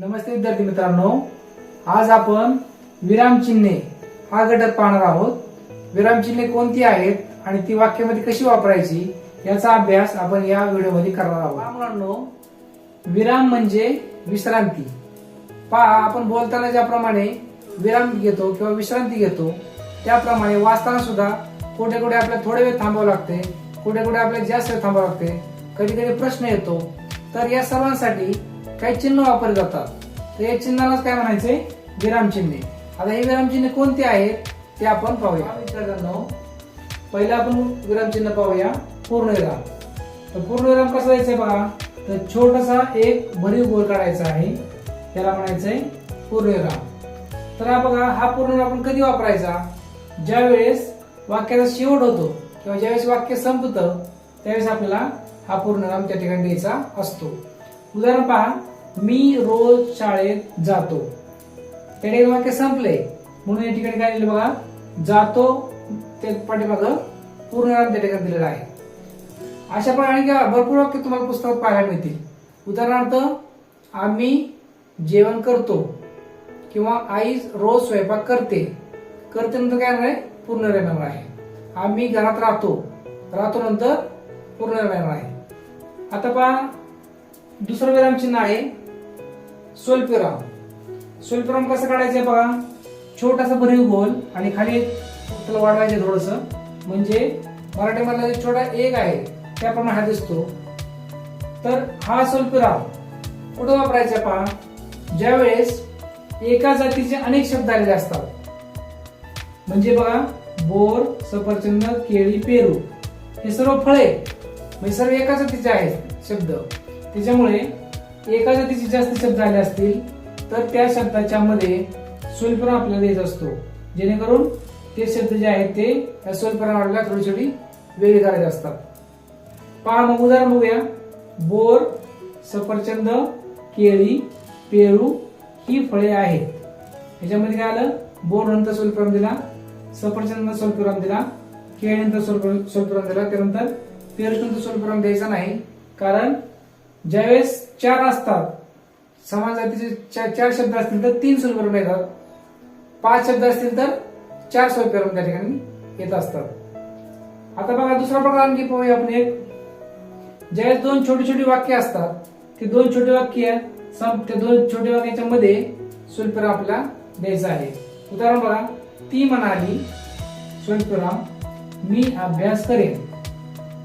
नमस्ते विद्यार्थी मित्रांनो, आज आपण विरामचिन्हे हा घटक पाहणार आहोत. विरामचिन्हे कोणती आहेत आणि ती वाक्यामध्ये कशी वापरायची याचा अभ्यास आपण या व्हिडिओमध्ये करणार आहोत. मुलांनो, विराम म्हणजे विश्रांती. पहा, आपण बोलताना ज्याप्रमाणे विराम घेतो किंवा विश्रांती घेतो त्याप्रमाणे वाचताना सुद्धा कुठे कुठे आपल्याला थोडे वेळ थांबावं लागते, कुठे कुठे आपल्याला जास्त वेळ थांबावं लागते, कधी कधी प्रश्न येतो. तर या सर्वांसाठी काही चिन्ह वापरले जातात. तर या चिन्हालाच काय म्हणायचे? विरामचिन्हे. आता हे विरामचिन्हे कोणते आहेत ते आपण पाहूया. मित्रांनो, पहिला आपण विरामचिन्ह पाहूया पूर्णविराम. तर पूर्णविराम कसं द्यायचंय बघा. तर छोटासा एक भरीव गोल काढायचा आहे, त्याला म्हणायचंय पूर्णविराम. तर हा बघा, हा पूर्णविराम आपण कधी वापरायचा? ज्या वेळेस वाक्याचा शेवट होतो किंवा ज्यावेळेस वाक्य संपतं त्यावेळेस आपल्याला हा पूर्णविराम त्या ठिकाणी द्यायचा असतो. उदाहरण पहा, मी रोज शाळेत जातो. त्या ठिकाणी वाक्य संपले म्हणून या ठिकाणी काय दिलं बघा, जातो त्या पाठीमागं पूर्णविराम त्या ठिकाणी दिलेला आहे. अशा प्रकारे भरपूर वाक्य तुम्हाला पुस्तकात पाहायला मिळतील. उदाहरणार्थ, आम्ही जेवण करतो किंवा आई रोज स्वयंपाक करते. करते नंतर काय आहे? पूर्णविराम आहे. आम्ही घरात राहतो, राहतो नंतर पूर्णविराम आहे. आता पहा, दुसरं विराम चिन्ह आहे स्वल्पविराम. स्वल्पविराम कसं काढायचं बघा. छोटासा भरीव गोल आणि खाली त्याला वाढवायचे थोडस, म्हणजे मराठीमधला जो छोटा एक आहे त्याप्रमाणे हा दिसतो. तर हा स्वल्पविराम कुठं वापरायचा पहा, ज्या वेळेस एका जातीचे अनेक शब्द आलेले असतात. म्हणजे बघा, बोर, सफरचंद, केळी, पेरू हे सर्व फळे म्हणजे सर्व एका जातीचे आहेत शब्द. त्याच्यामुळे एका जातीचे जास्त शब्द आले असतील तर त्या शब्दाच्या मध्ये स्वल्पविराम आपल्याला द्यायचा असतो, जेणेकरून ते शब्द जे आहेत ते या स्वल्पविरामाला थोडी थोडी वेगळी करायचे असतात. पहा, मग उदाहरण बघूया. बोर, सफरचंद, केळी, पेरू ही फळे आहेत. ह्याच्यामध्ये काय आलं? बोर नंतर स्वल्पविराम दिला, सफरचंद स्वल्पविराम दिला, केळी नंतर स्वल्पविराम दिला, त्यानंतर पेरू नंतर स्वल्पविराम द्यायचा नाही. कारण ज्यावेळेस चार असतात, समान जातीचे चार शब्द असतील तर 3 स्वल्पविराम येतात, 5 शब्द असतील तर 4 स्वल्पविराम त्या ठिकाणी येत असतात. आता बघा, दुसरा प्रकार आणखी पाहूया आपण एक. ज्यावेळेस 2 छोटी छोटी वाक्य असतात, ते 2 छोटे वाक्य त्या 2 छोट्या वाक्याच्या मध्ये स्वल्पविराम आपल्याला द्यायचा आहे. उदाहरण बघा, ती म्हणाली स्वल्पविराम मी अभ्यास करेन.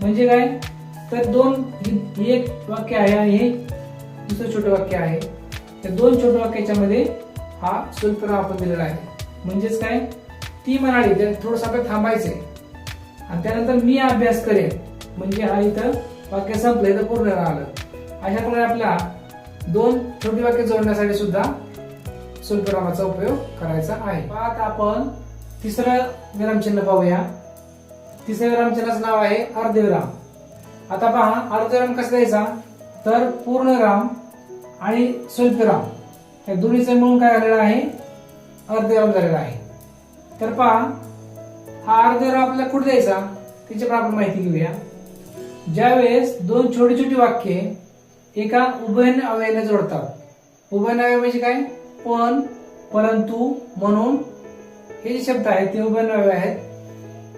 म्हणजे काय? तर एक वाक्य आहे आणि हे दुसरं छोटं वाक्य आहे. त्या 2 छोट्या वाक्याच्या मध्ये हा स्वल्पविराम आपण दिलेला आहे. म्हणजेच काय? ती म्हणाली, तर थोडंसं आपल्याला थांबायचंय आणि त्यानंतर मी अभ्यास करेन म्हणजे हा इथं वाक्य संपलंय तर पूर्णविराम आलं. अशा प्रकारे आपल्याला 2 छोटी वाक्य जोडण्यासाठी सुद्धा स्वल्पविरामाचा उपयोग करायचा आहे. आता आपण तिसरं विरामचिन्ह पाहूया. तिसऱ्या विरामचिन्हाचं नाव आहे अर्धविराम. आता पहा, अर्धविराम कसं द्यायचा? तर पूर्णविराम आणि स्वल्पविराम या दोन्हीचे मिळून काय झालेलं आहे? अर्धविराम झालेला आहे. तर पहा, हा अर्धविराम आपल्याला कुठे द्यायचा त्याची पण आपण माहिती घेऊया. ज्या वेळेस 2 छोटी छोटी वाक्ये एका उभयन अव्ययाने जोडतात. उभयन अव्यय म्हणजे काय? पण, परंतु, म्हणून हे जे शब्द आहेत ते उभयन अव्यय आहेत.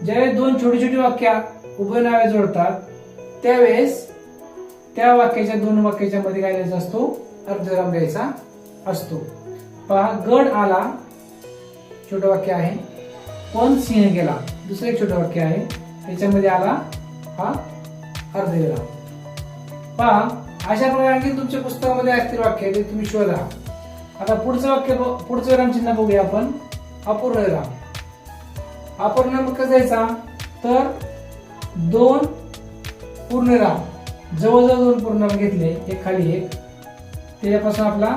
ज्यावेळेस 2 छोटी छोटी वाक्य उभयन अव्यय जोडतात त्यावेळेस त्या वाक्याच्या 2 वाक्याच्या मध्ये काय द्यायचा असतो? अर्धविराम द्यायचा असतो. पहा, गड आला छोटं वाक्य आहे, पण सिंह गेला दुसरं एक छोटं वाक्य आहे, त्याच्यामध्ये आला हा अर्धविराम. पहा, अशा प्रकारे तुमच्या पुस्तकामध्ये असतील वाक्य ते तुम्ही शोधा. आता पुढचं विरामचिन्ह बघूया आपण. अपूर्णविराम. अपूर्णविराम कसं द्यायचा? तर 2 पूर्णविराम जवळजवळ 2 पूर्णविराम घेतले एक खाली एक, त्याच्यापासून आपला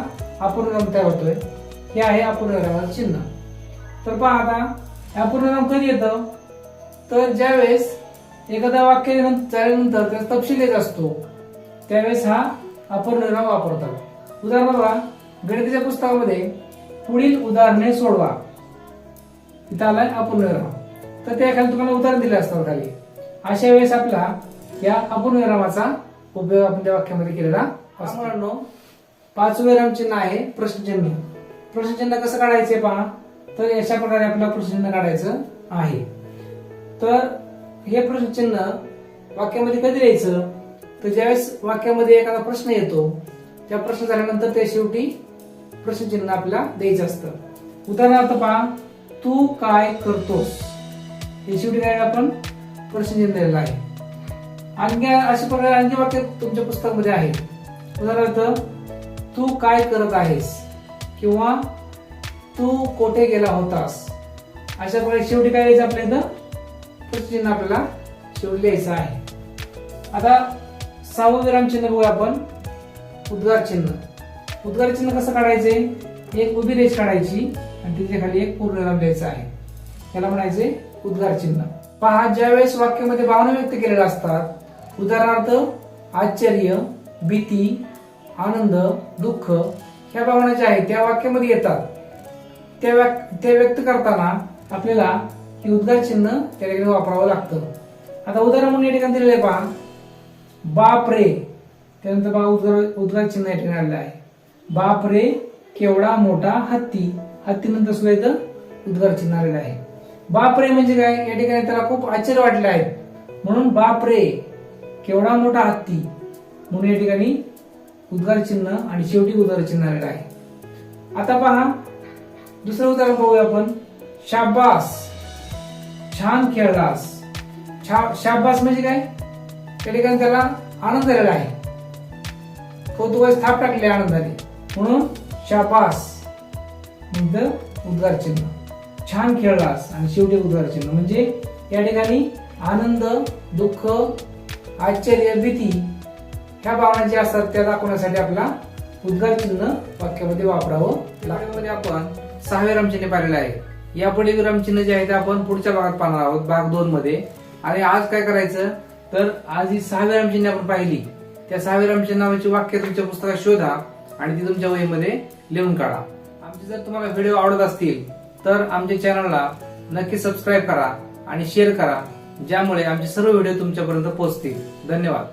अपूर्णविराम तयार होतोय. हे आहे अपूर्णविरामाचं चिन्ह. तर पहा, आता अपूर्णविराम कधी येतं? तर ज्यावेळेस एखाद्या वाक्य झाल्यानंतर त्याचा तपशील येत असतो त्यावेळेस हा अपूर्णविराम वापरतात. उदाहरण बघा, गणिताच्या पुस्तकामध्ये पुढील उदाहरणे सोडवा, इथं आलाय अपूर्णविराम. तर त्याखाली तुम्हाला उदाहरण दिले असतात खाली. अशा वेळेस आपला या अपूर्णविरामाचा उपयोग आपण त्या वाक्यामध्ये केलेला असतो. 5वं विरामचिन्ह आहे प्रश्नचिन्ह. प्रश्नचिन्ह कसं काढायचे पहा, तर अशा प्रकारे आपल्याला प्रश्नचिन्ह काढायचं आहे. तर हे प्रश्नचिन्ह वाक्यामध्ये कधी द्यायचं, तर ज्यावेळेस वाक्यामध्ये एखादा प्रश्न येतो, त्या प्रश्न झाल्यानंतर त्या शेवटी प्रश्नचिन्ह आपल्याला द्यायचं असतं. उदाहरणार्थ पहा, तू काय करतोस, हे शेवटी काय आपण प्रश्नचिन्ह दिलेलं आहे. आणखी अशा प्रकारे आणखी वाक्य तुमच्या पुस्तकामध्ये आहे. उदाहरणार्थ, तू काय करत आहेस किंवा तू कोठे गेला होतास. अशा प्रकारे शेवटी काय द्यायचं आपल्या इथं प्रश्नचिन्ह आपल्याला शेवटी द्यायचं आहे. आता 6वं विरामचिन्ह बघूया आपण, उद्गार चिन्ह. उद्गार चिन्ह कसं काढायचे, एक उभी रेष काढायची आणि तिच्या खाली एक पूर्णविराम द्यायचा आहे. याला म्हणायचे उद्गार चिन्ह. पहा, ज्यावेळेस वाक्यामध्ये भावना व्यक्त केलेल्या असतात, उदाहरणार्थ आश्चर्य, भीती, आनंद, दुःख, ह्या भावना ज्या आहेत त्या वाक्यामध्ये येतात, त्या व्यक्त करताना आपल्याला हे उद्गार चिन्ह त्या ठिकाणी वापरावं लागतं. आता उदाहरण म्हणून या ठिकाणी दिलेलं आहे पहा, बाप रे, त्यानंतर पहा उद्गार चिन्ह या ठिकाणी आलेलं आहे. बाप रे केवढा मोठा हत्ती, हत्तीनंतर सुद्धा इथं उद्गार चिन्ह आलेलं आहे. बाप रे म्हणजे काय, या ठिकाणी त्याला खूप आश्चर्य वाटले आहे म्हणून बाप रे केवढा मोठा हत्ती म्हणून या ठिकाणी उद्गार चिन्ह आणि शेवटी उद्गार चिन्ह आलेलं आहे. आता पहा, दुसरं उदाहरण पाहूया आपण, शाबास, छान खेळलास. शाबास म्हणजे काय, त्या ठिकाणी त्याला आनंद झालेला आहे, कौतुकाची थाप टाकली आनंदाने म्हणून शाबास नंतर उद्गार चिन्ह. छान खेळलास आणि शेवटी उद्गार चिन्ह. म्हणजे या ठिकाणी आनंद, दुःख, आश्चर्य, भीती ह्या भावना ज्या असतात त्या दाखवण्यासाठी आपला उद्गार चिन्ह वाक्यामध्ये वापरावं लागतं. आपण 6वे विरामचिन्ह पाहिलेलं आहे. यापुढे विरामचिन्ह जे आहे ते आपण पुढच्या भागात पाहणार आहोत, भाग 2 मध्ये. आणि आज काय करायचं, तर आज ही 6 विरामचिन्ह आपण पाहिली, त्या 6 विरामचिन्हाची वाक्य तुमच्या पुस्तकात शोधा आणि ती तुमच्या वहीमध्ये लिहून काढा. आमचे जर तुम्हाला व्हिडिओ आवडत असतील तर आमच्या चॅनलला नक्की सबस्क्राईब करा आणि शेअर करा, ज्यामुळे आमचे सर्व व्हिडिओ तुमच्यापर्यंत पोहोचतील. धन्यवाद.